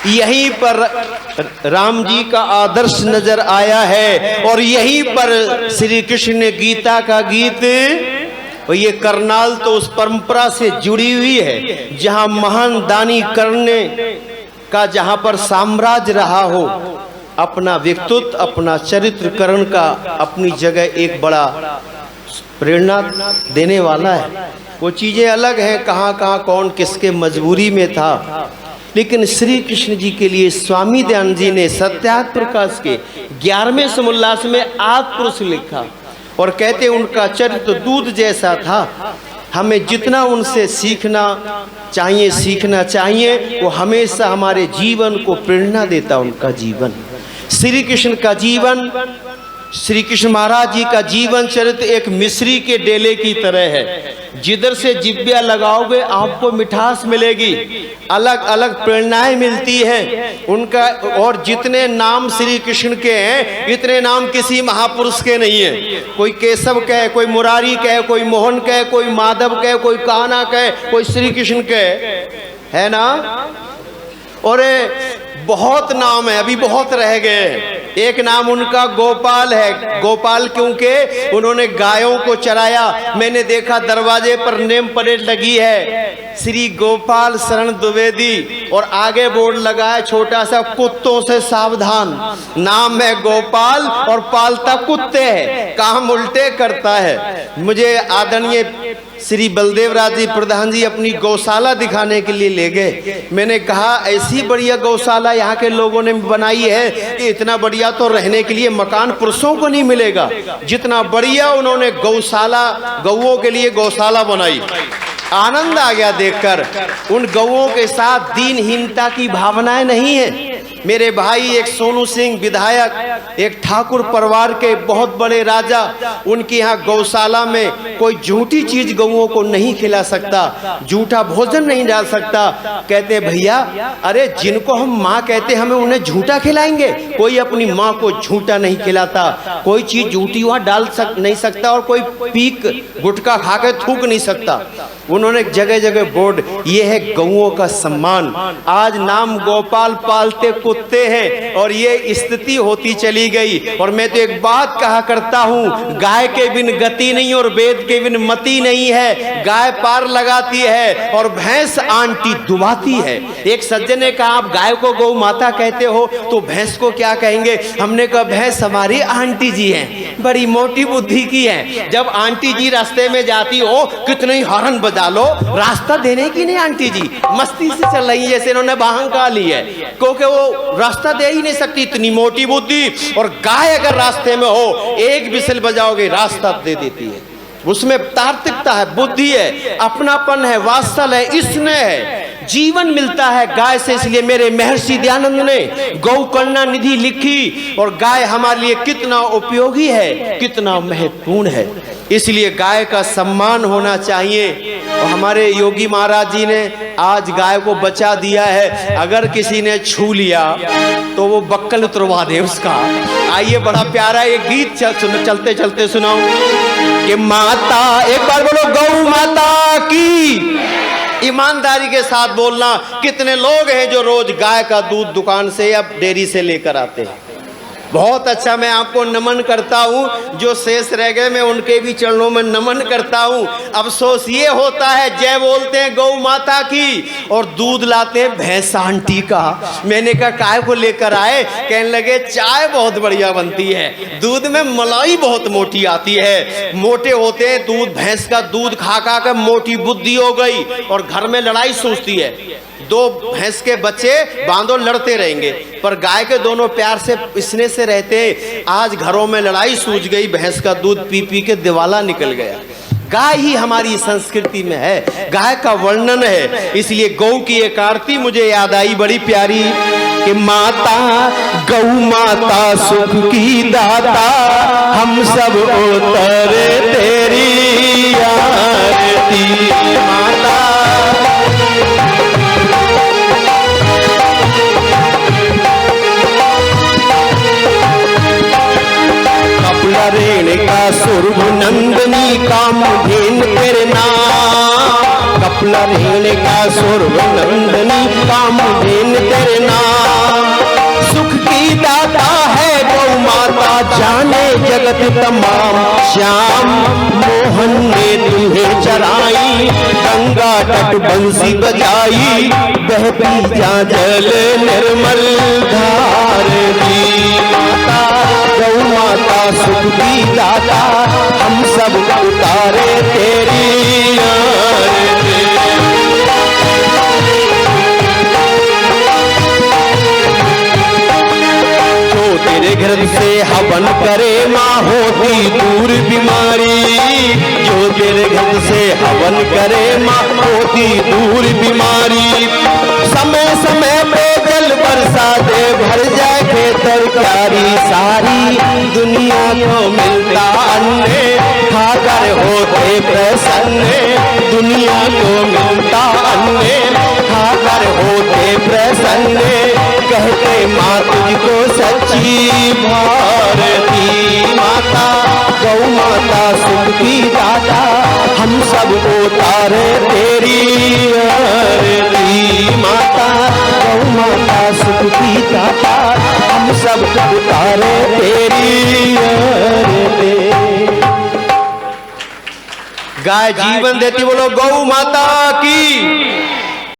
यहीं पर राम जी का आदर्श नजर आया है और यहीं पर श्री कृष्ण ने गीता का गीत, और ये करनाल तो उस परंपरा से जुड़ी हुई है जहां महान दानी करने का जहां पर साम्राज्य रहा हो, अपना व्यक्तित्व अपना चरित्रकरण का अपनी जगह एक बड़ा प्रेरणा देने वाला है। वो चीज़ें अलग हैं, कहाँ कहाँ कौन किसके मजबूरी में था, लेकिन श्री कृष्ण जी के लिए स्वामी दयानंद जी ने सत्यार्थ प्रकाश के 11वें समोल्लास में आदि पुरुष लिखा और कहते उनका चरित्र दूध जैसा था। हमें जितना उनसे सीखना चाहिए, वो हमेशा हमारे जीवन को प्रेरणा देता उनका जीवन। श्री कृष्ण का जीवन, श्री कृष्ण महाराज जी का जीवन चरित्र एक मिश्री के डेले की तरह है। जिधर से जिब्या लगाओगे आपको मिठास मिलेगी, अलग अलग प्रेरणाएं मिलती हैं उनका। और जितने नाम श्री कृष्ण के हैं इतने नाम किसी महापुरुष के नहीं है। कोई केशव कहे, कोई मुरारी कहे, कोई मोहन कहे, कोई माधव कहे, कोई कान्हा कहे, कोई श्री कृष्ण कहे, है ना। और बहुत नाम है, अभी बहुत रह गए। एक नाम उनका गोपाल है। गोपाल क्योंकि उन्होंने गायों को चराया। मैंने देखा दरवाजे पर नेम प्लेट लगी है श्री गोपाल शरण द्विवेदी और आगे बोर्ड लगा है छोटा सा, कुत्तों से सावधान। नाम है गोपाल और पालता कुत्ते है, काम उल्टे करता है। मुझे आदरणीय श्री बलदेव राज जी प्रधान जी अपनी गौशाला दिखाने के लिए ले गए। मैंने कहा ऐसी बढ़िया गौशाला यहाँ के लोगों ने बनाई है कि इतना बढ़िया तो रहने के लिए मकान पुरुषों को नहीं मिलेगा जितना बढ़िया उन्होंने गौशाला, गौओं के लिए गौशाला बनाई। आनंद आ गया देखकर। उन गौओं के साथ दीनहीनता की भावनाएं नहीं है। मेरे भाई एक सोनू सिंह विधायक, एक ठाकुर परिवार के बहुत बड़े राजा, उनके यहाँ गौशाला में कोई झूठी चीज गौओं को नहीं खिला सकता, झूठा भोजन नहीं डाल सकता। कहते भैया अरे जिनको हम माँ कहते हमें उन्हें झूठा खिलाएंगे? कोई अपनी माँ को झूठा नहीं खिलाता, कोई चीज झूठी वहाँ डाल नहीं सकता और कोई पीक गुटखा खा के थूक नहीं सकता। उन्होंने जगह जगह बोर्ड, ये है गौओं का सम्मान। आज नाम गोपाल पालते कुत्ते हैं और ये स्थिति होती चली गई। और मैं तो एक बात कहा करता हूँ, गाय के बिन गति नहीं और वेद के बिन मति नहीं है। गाय पार लगाती है और भैंस आंटी दुबाती है। एक सज्जन ने कहा आप गाय को गौ माता कहते हो तो भैंस को क्या कहेंगे? हमने कहा भैंस हमारी आंटी जी है, बड़ी मोटी बुद्धि की है। जब आंटी जी रास्ते में जाती हो कितने हॉर्न बजा लो, रास्ता देने की नहीं आंटी जी, मस्ती से चल रही है जैसे इन्होंने वाहन का ली है, क्योंकि वो रास्ता दे ही नहीं सकती, इतनी मोटी बुद्धि। और गाय अगर रास्ते में हो एक बिसल बजाओगे रास्ता दे देती है। उसमें तार्किकता है, बुद्धि है, अपनापन है, वात्सल है, स्नेह है, जीवन मिलता है गाय से। इसलिए मेरे महर्षि दयानंद ने गौ करुणा निधि लिखी और गाय हमारे लिए कितना उपयोगी है, कितना महत्वपूर्ण है। इसलिए गाय का सम्मान होना चाहिए। और हमारे योगी महाराज जी ने आज गाय को बचा दिया है। अगर किसी ने छू लिया तो वो बक्कल उतरवा दे उसका। आइए बड़ा प्यारा एक गीत चलते चलते सुनाऊं कि माता, एक बार बोलो गौ माता की। ईमानदारी के साथ बोलना। कितने लोग हैं जो रोज गाय का दूध दुकान से या डेयरी से लेकर आते हैं? बहुत अच्छा, मैं आपको नमन करता हूँ। जो शेष रह गए मैं उनके भी चरणों में नमन करता हूँ। अफसोस ये होता है जय बोलते हैं गौ माता की और दूध लाते हैं भैंस आंटी का। मैंने कहा काय को लेकर आए? कहने लगे चाय बहुत बढ़िया बनती है, दूध में मलाई बहुत मोटी आती है। मोटे होते हैं दूध, भैंस का दूध खा खा कर मोटी बुद्धि हो गई और घर में लड़ाई सूझती है। दो भैंस के बच्चे बांधो लड़ते रहेंगे, पर गाय के दोनों प्यार से स्नेह से रहते। आज घरों में लड़ाई सूझ गई, भैंस का दूध पी पी के दिवाला निकल गया। गाय ही हमारी संस्कृति में है, गाय का वर्णन है। इसलिए गौ की एक आरती मुझे याद आई बड़ी प्यारी कि माता गौ माता सुख की दाता, हम सब उतरे तेरी आरती। माता रेणुका सुरभ नंदनी कामधेनु तेरे नाम। कपिला रेणुका सुरभ नंदनी कामधेनु तेरे नाम। तमाम श्याम मोहन ने तुम्हें चराई, गंगा तट बंसी बजाई, बहती जा जल निर्मल धार दी। माता गौ माता सुख की दाता, हम सब उतारे तेरी आरती। तेरे घर से हवन करे माँ होती दूर बीमारी, जो तेरे घर से हवन करे माँ होती दूर बीमारी। समय समय पे जल बरसा दे, भर जाए खेत और क्यारी, सारी दुनिया को मिलता अन्न, खाकर होते प्रसन्न। दुनिया को मिलता अन्न, खाकर होते प्रसन्न, कहते माँ तुझको सच्ची भारती। माता गौ माता सुख की दाता, हम सब उतारे तेरी आरती। माता गौ माता सुख की दाता, हम सब उतारे तेरी आरती। गाय जीवन देती, बोलो गौ माता की।